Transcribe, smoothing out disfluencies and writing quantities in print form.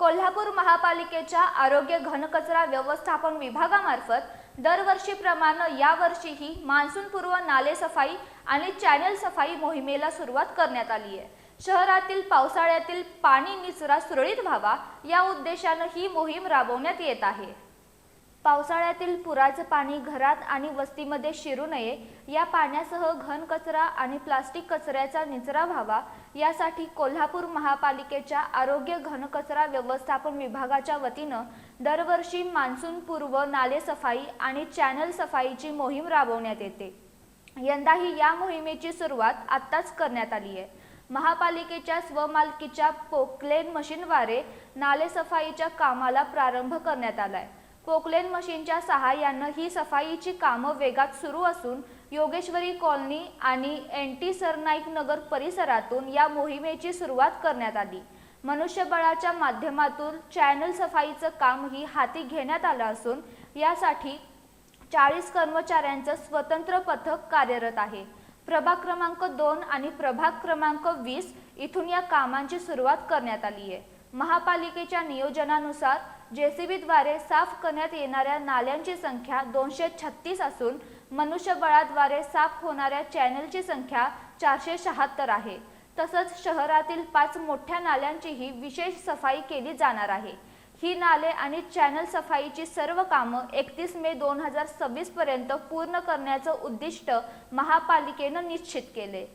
कोल्हापूर महापालिकेच्या आरोग्य घनकचरा व्यवस्थापन विभागामार्फत दरवर्षीप्रमाणे यावर्षीही मान्सूनपूर्व नाले सफाई आणि चॅनल सफाई मोहिमेला सुरुवात करण्यात आली आहे। शहरातील पावसाळ्यातील पाणी निचरा सुरळीत व्हावा या उद्देशाने ही मोहीम राबवण्यात येत आहे। पावसाळ्यातील पुराचे पाणी घरात आणि वस्तीमध्ये शिरू नये, या पाण्यासह घन कचरा आणि प्लास्टिक कचऱ्याचा निचरा व्हावा यासाठी कोल्हापूर महापालिकेच्या आरोग्य घनकचरा व्यवस्थापन विभागाच्या वतीने दरवर्षी मान्सूनपूर्व नाले सफाई आणि चॅनल सफाईची मोहीम राबवण्यात येते। यंदाही या मोहिमेची सुरुवात आत्ताच करण्यात आली आहे। महापालिकेच्या स्वमालकीच्या पोकलेन मशीनद्वारे नाले सफाईच्या कामाला प्रारंभ करण्यात आलाय। पोकलेन मशीनच्या सहाय्याने ही सफाईची कामं वेगात सुरू असून योगेश्वरी कॉलनी आणि एनटी सरनाईक नगर परिसरातून या मोहिमेची सुरुवात करण्यात आली। मनुष्यबळाच्या माध्यमातून चॅनल सफाईचं कामही हाती घेण्यात आलं असून यासाठी 40 कर्मचाऱ्यांचं स्वतंत्र पथक कार्यरत आहे। प्रभाग क्रमांक 2 आणि प्रभाग क्रमांक 20 इथून या कामांची सुरुवात करण्यात आली आहे। महापालिकेच्या नियोजनानुसार जेसीबीद्वारे साफ करण्यात येणाऱ्या नाल्यांची संख्या 236 असून मनुष्यबळाद्वारे साफ होणाऱ्या चॅनलची संख्या 476 आहे। तसंच शहरातील 5 मोठ्या नाल्यांचीही विशेष सफाई केली जाणार आहे। ही नाले आणि चॅनल सफाईची सर्व कामं 31 मे 2026 पर्यंत पूर्ण करण्याचं उद्दिष्ट महापालिकेनं निश्चित केले।